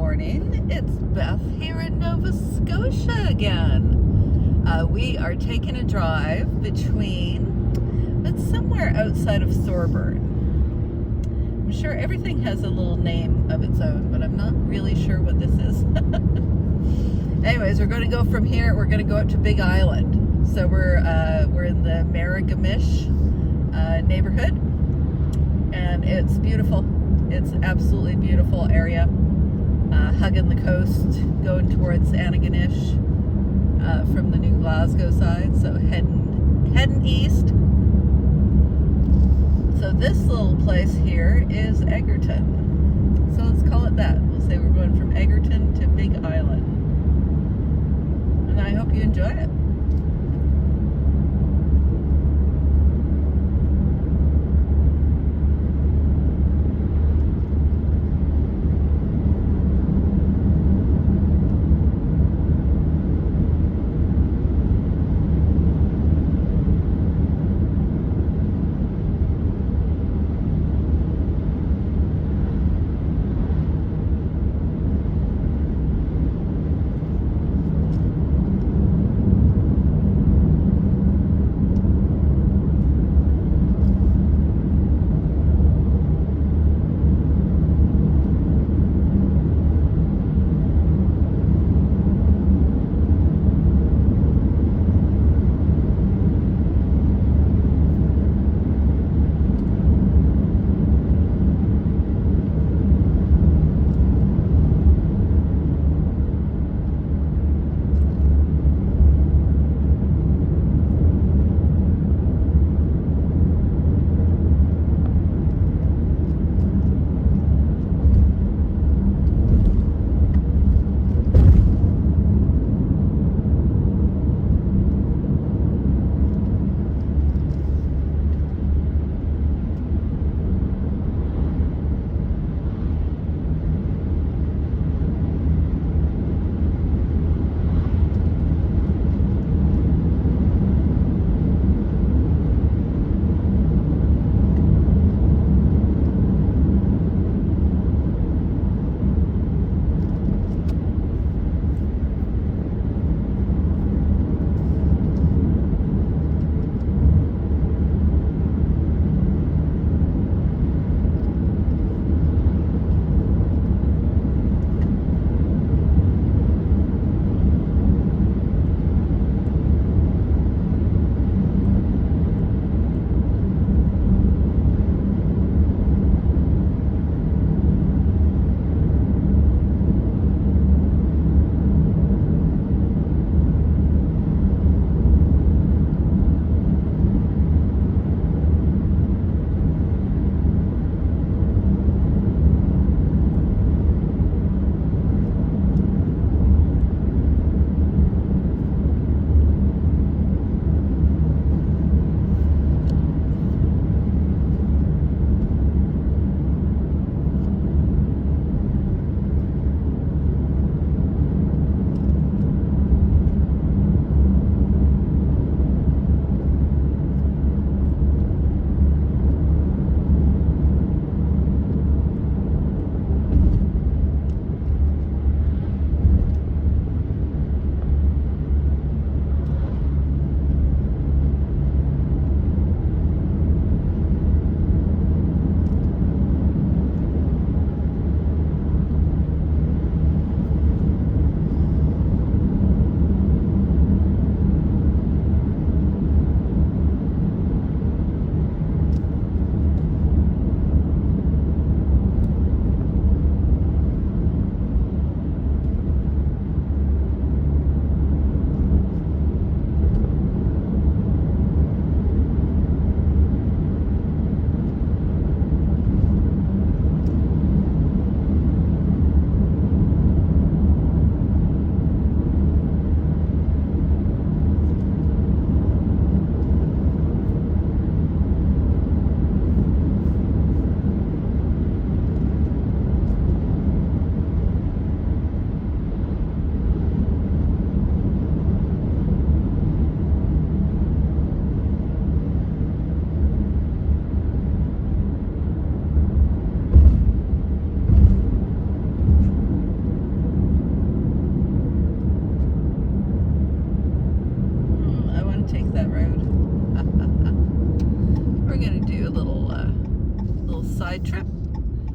morning. It's Beth here in Nova Scotia again. We are taking a drive between, it's somewhere outside of Thorburn. I'm sure everything has a little name of its own, but I'm not really sure what this is. Anyways, we're going to go from here. We're going to go up to Big Island. So we're in the Merigomish neighborhood, and it's beautiful. It's absolutely beautiful area. Hugging the coast, going towards Antigonish from the New Glasgow side, so heading east. So this little place here is Egerton. So let's call it that. We'll say we're going from Egerton to Big Island. And I hope you enjoy it.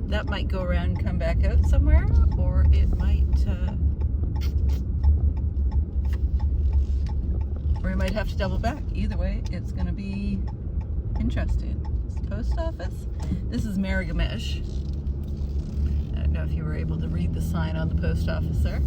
that might go around and come back out somewhere, or it might have to double back. Either way, it's going to be interesting. It's the post office. This is Merigomish. I don't know if you were able to read the sign on the post office there.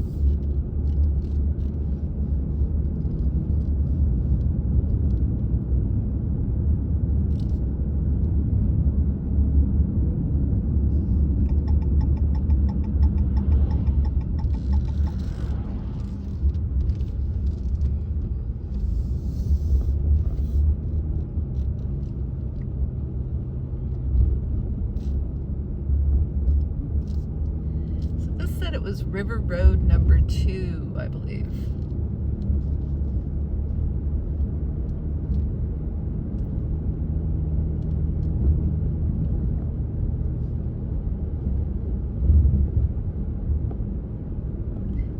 It was River Road number 2, I believe.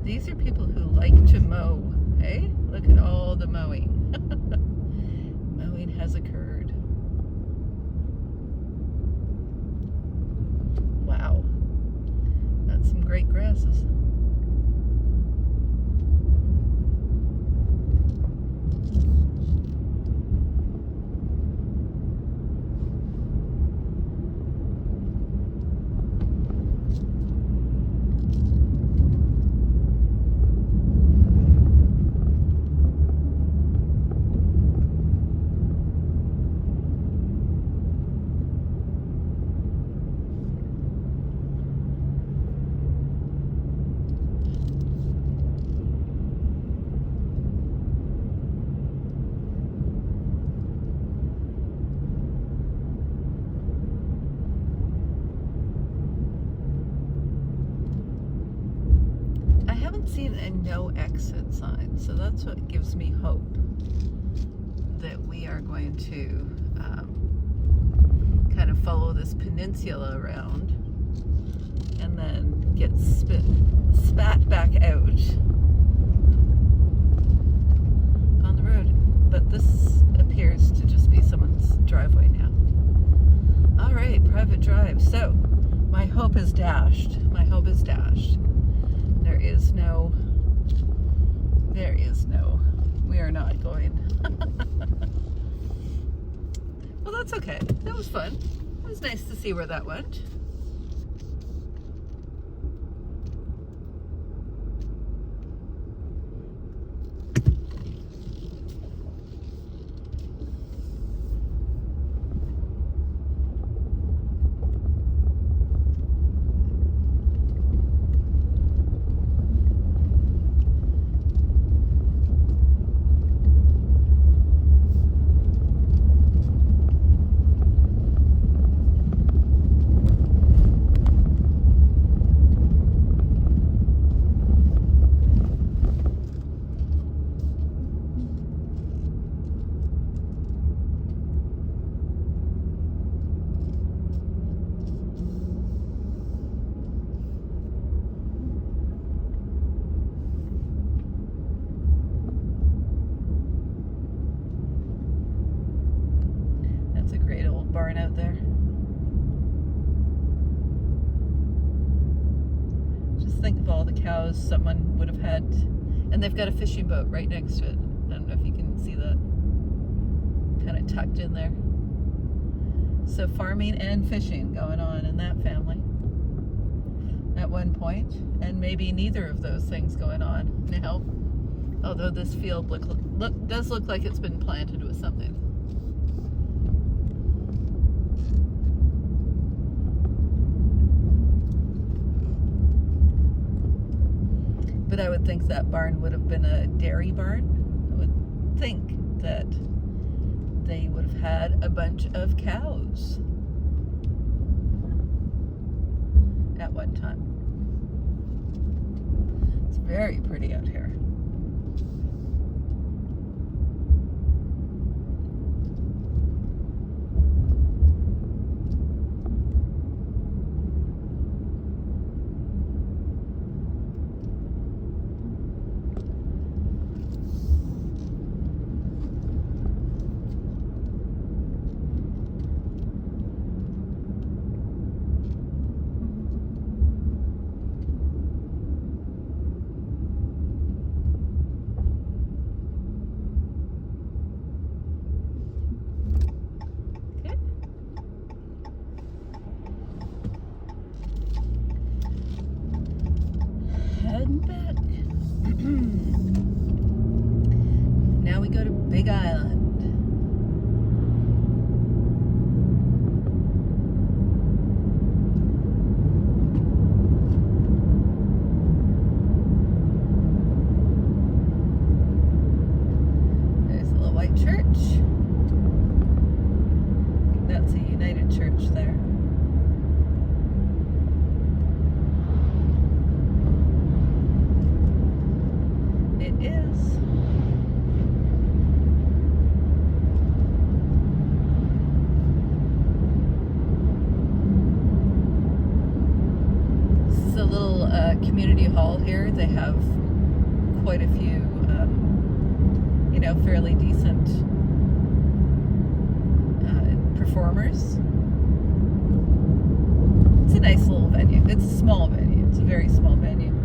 These are people who like to mow, hey? Look at all the mowing. Mowing has occurred. Wow. Some great grasses. Seen a no exit sign, so that's what gives me hope that we are going to kind of follow this peninsula around and then get spat back out on the road. But this appears to just be someone's driveway now. All right, private drive. So my hope is dashed. My hope is dashed. We are not going. Well, that's okay. That was fun. It was nice to see where that went. Barn out there. Just think of all the cows someone would have had, and they've got a fishing boat right next to it. I don't know if you can see that, kind of tucked in there. So farming and fishing going on in that family at one point, and maybe neither of those things going on now. Although this field does look like it's been planted with something. But I would think that barn would have been a dairy barn. I would think that they would have had a bunch of cows at one time. It's very pretty out here. community hall here. They have quite a few, fairly decent performers. It's a nice little venue. It's a small venue. It's a very small venue.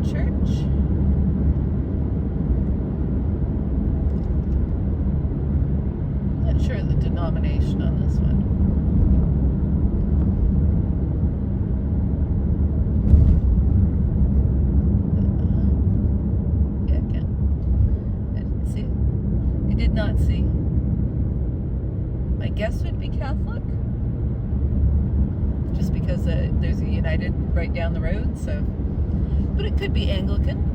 Church. Not sure the denomination on this one. Yeah, I didn't see it. I did not see. My guess would be Catholic, just because there's a United right down the road, so. But it could be Anglican.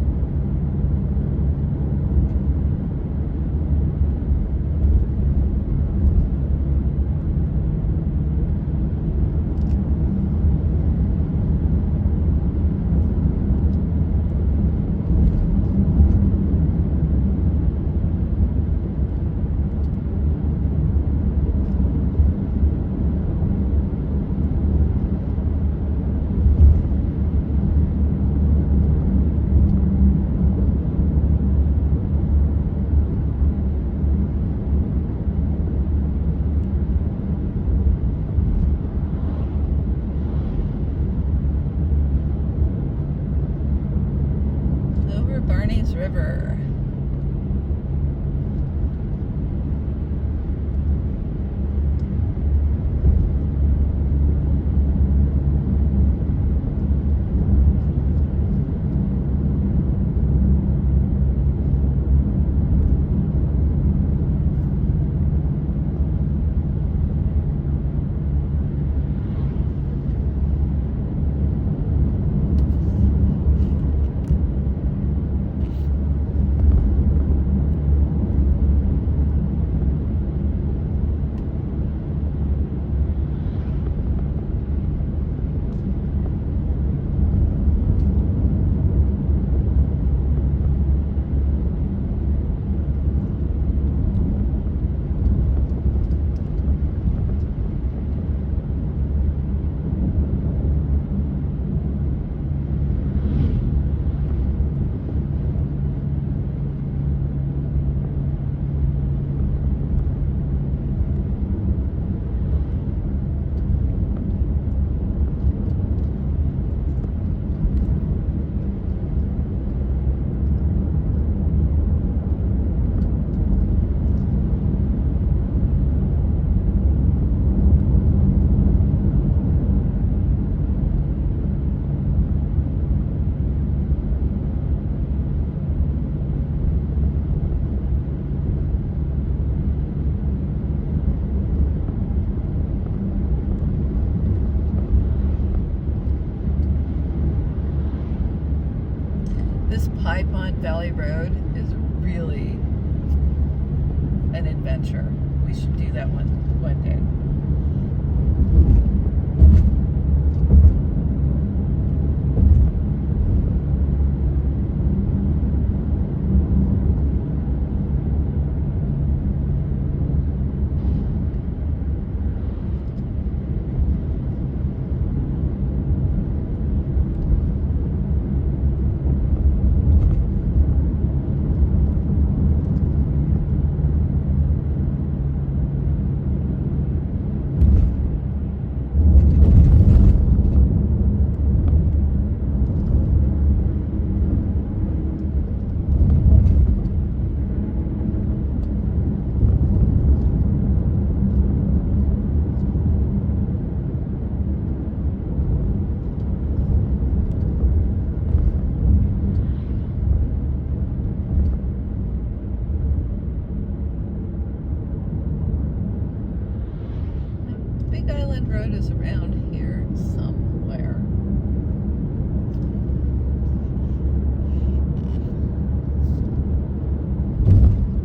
Valley Road is really an adventure. We should do that one day. Big Island Road is around here somewhere.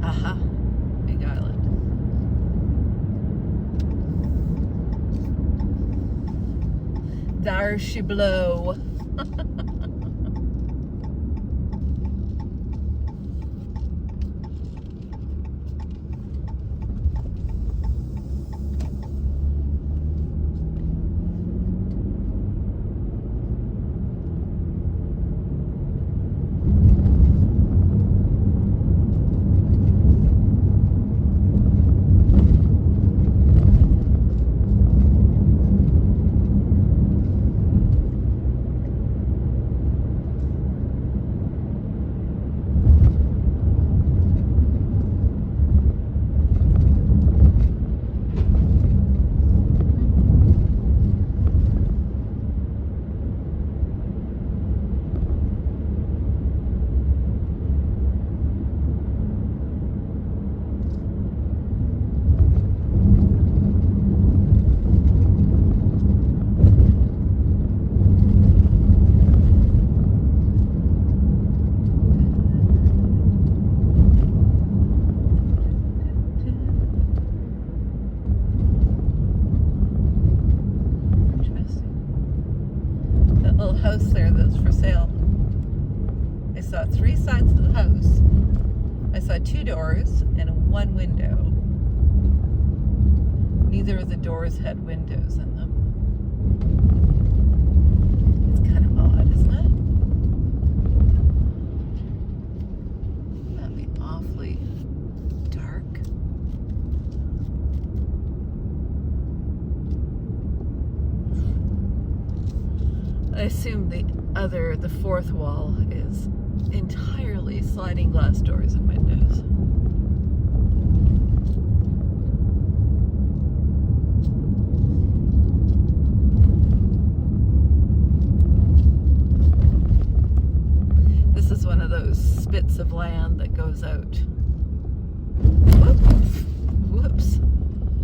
Aha, Big Island. There she blow. House there that's for sale. I saw 3 sides of the house. I saw 2 doors and 1 window. Neither of the doors had windows in them. It's kind of odd, isn't it? That'd be awfully dark. I assume the 4th wall is entirely sliding glass doors and windows. This is one of those spits of land that goes out. Whoops.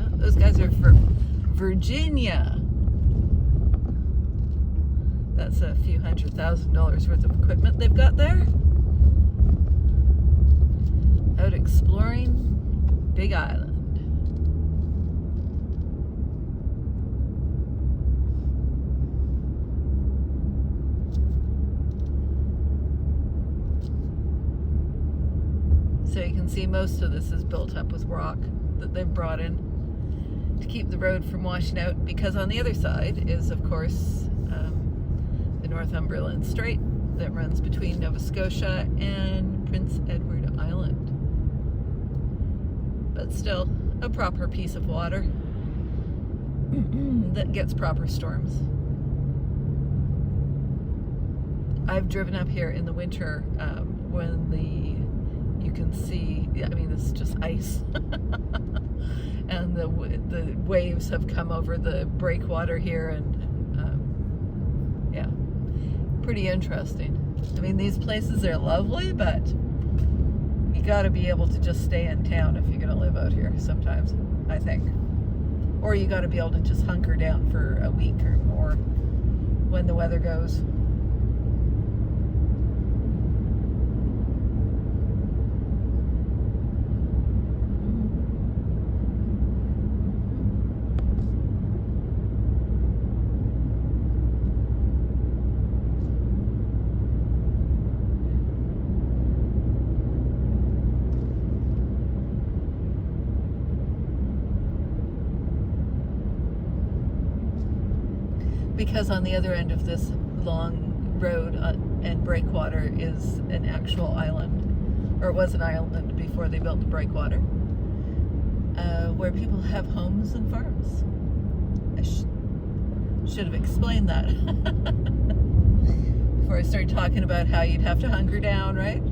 Oh, those guys are from Virginia. That's a few $100,000 worth of equipment they've got there. Out exploring Big Island. So you can see most of this is built up with rock that they've brought in to keep the road from washing out, because on the other side is, of course, the Northumberland Strait that runs between Nova Scotia and Prince Edward Island. But still, a proper piece of water that gets proper storms. I've driven up here in the winter when you can see, I mean, it's just ice. And the waves have come over the breakwater here, and yeah, pretty interesting. I mean, these places are lovely, but you got to be able to just stay in town if you're going to live out here sometimes, I think. Or you got to be able to just hunker down for a week or more when the weather goes. because on the other end of this long road and breakwater is an actual island, or it was an island before they built the breakwater, where people have homes and farms. I should have explained that before I started talking about how you'd have to hunker down, right?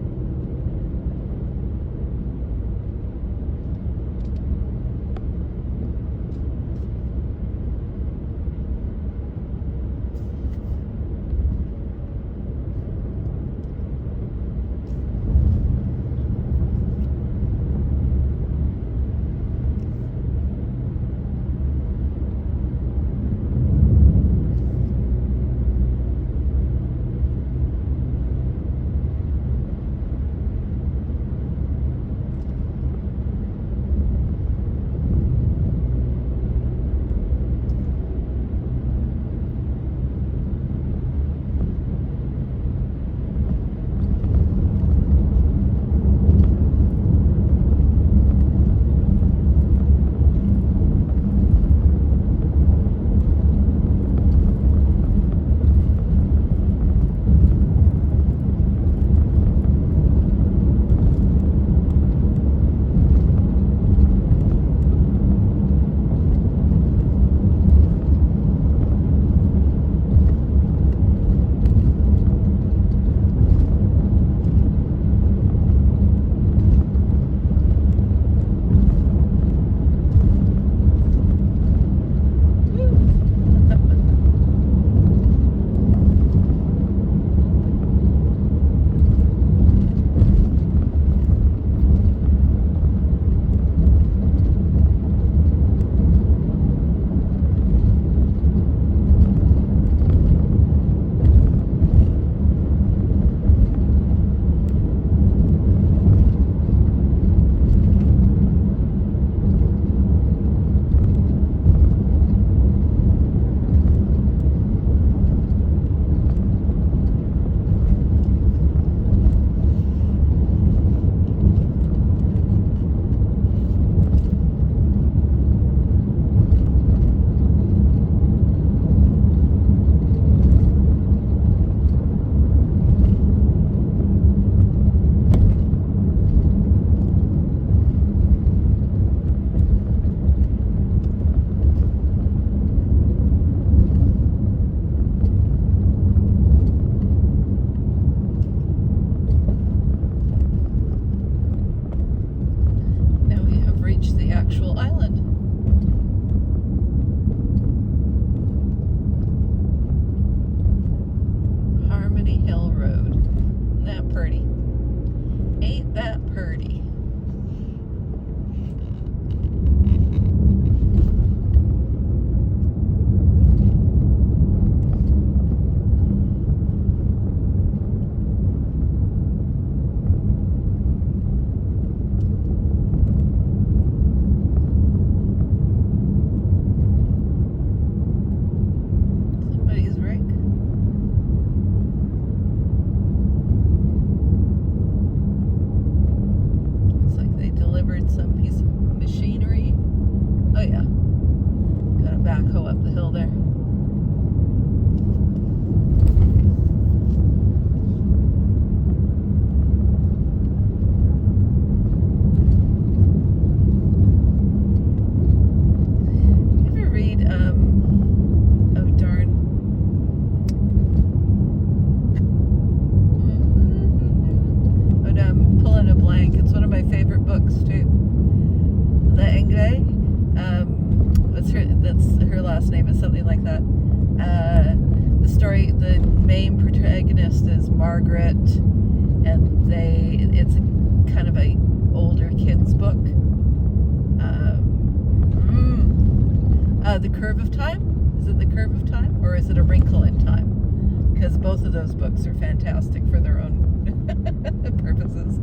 The Curve of Time? Is it The Curve of Time? Or is it A Wrinkle in Time? Because both of those books are fantastic for their own purposes.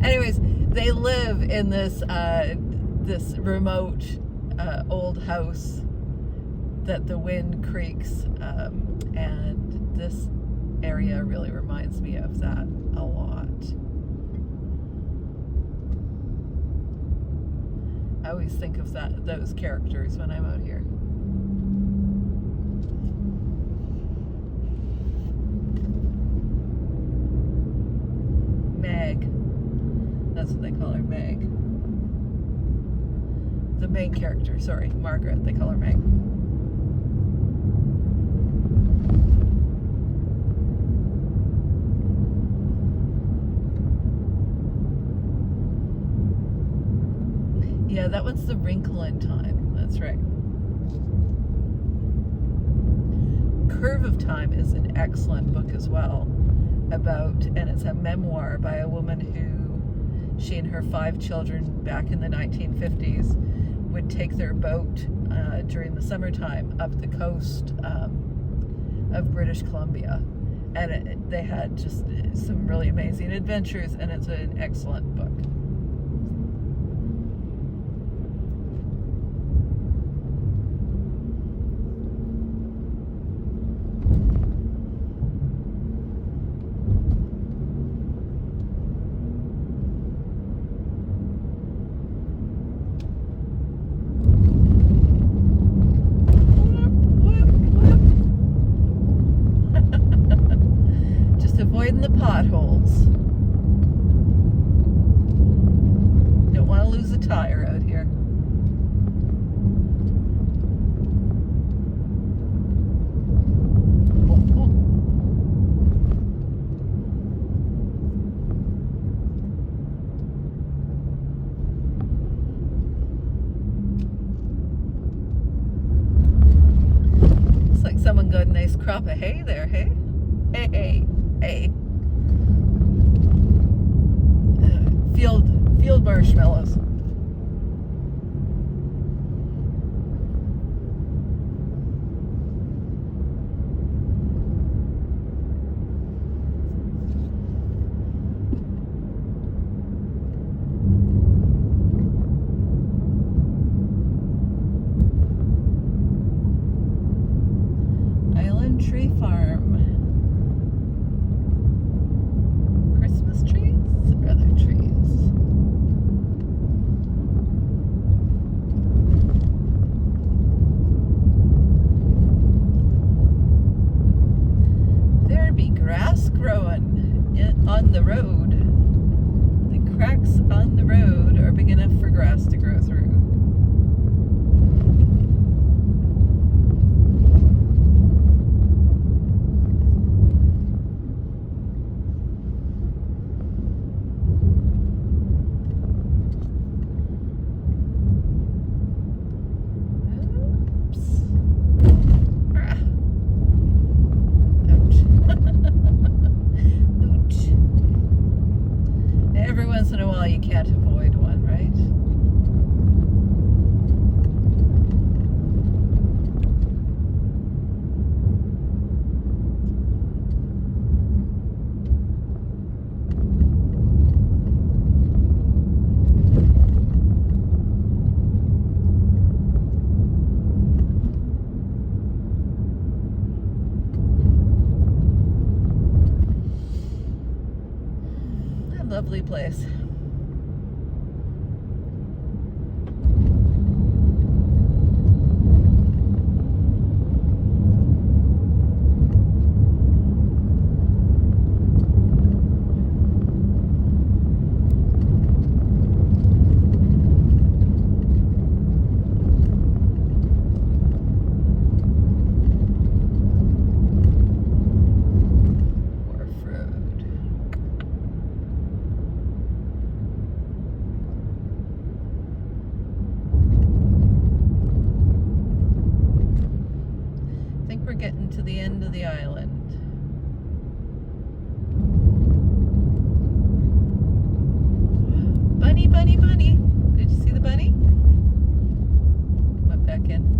Anyways, they live in this this remote old house that the wind creaks, and this area really reminds me of that a lot. I always think of those characters when I'm out here. the main character, sorry, Margaret, they call her Meg. Yeah, that one's The Wrinkle in Time. That's right. Curve of Time is an excellent book as well and it's a memoir by a woman who, she and her 5 children back in the 1950s would take their boat during the summertime up the coast of British Columbia. And they had just some really amazing adventures, and it's an excellent book. Avoiding the potholes. Don't want to lose a tire out here. Looks like someone got a nice crop of hay there, hey? Hey. Field marshmallows. Island Tree Farm. Christmas trees or other trees? There be grass growing on the road. The cracks on the road are big enough for grass to grow through. Once in a while you can't avoid one, right? A lovely place. We're getting to the end of the island. Bunny, bunny, bunny. Did you see the bunny? Went back in.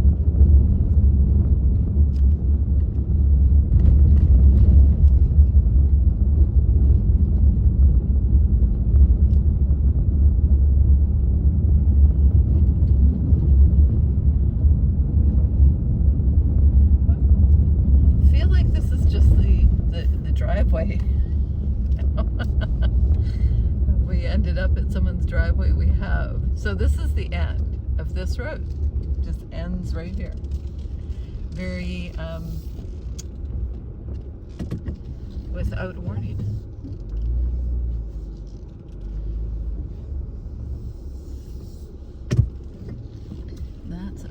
Driveway. We ended up at someone's driveway. We have. So this is the end of this road. Just ends right here. Very without warning.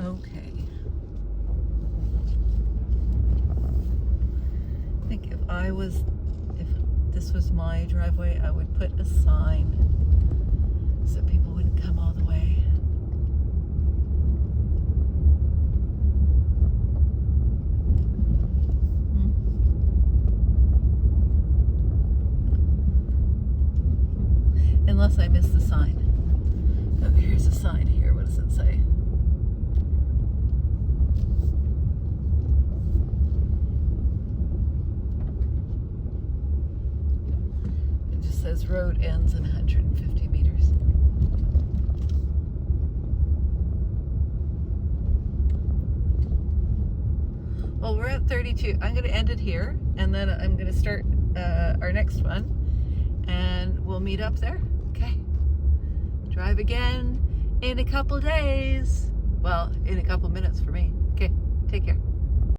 Okay. I think if this was my driveway, I would put a sign so people wouldn't come all the way. Unless I miss the sign. Oh, here's a sign here. What does it say? It just says road ends in 150 meters. Well, we're at 32. I'm going to end it here, and then I'm going to start our next one, and we'll meet up there. Okay. Drive again in a couple days. Well, in a couple minutes for me. Okay. Take care.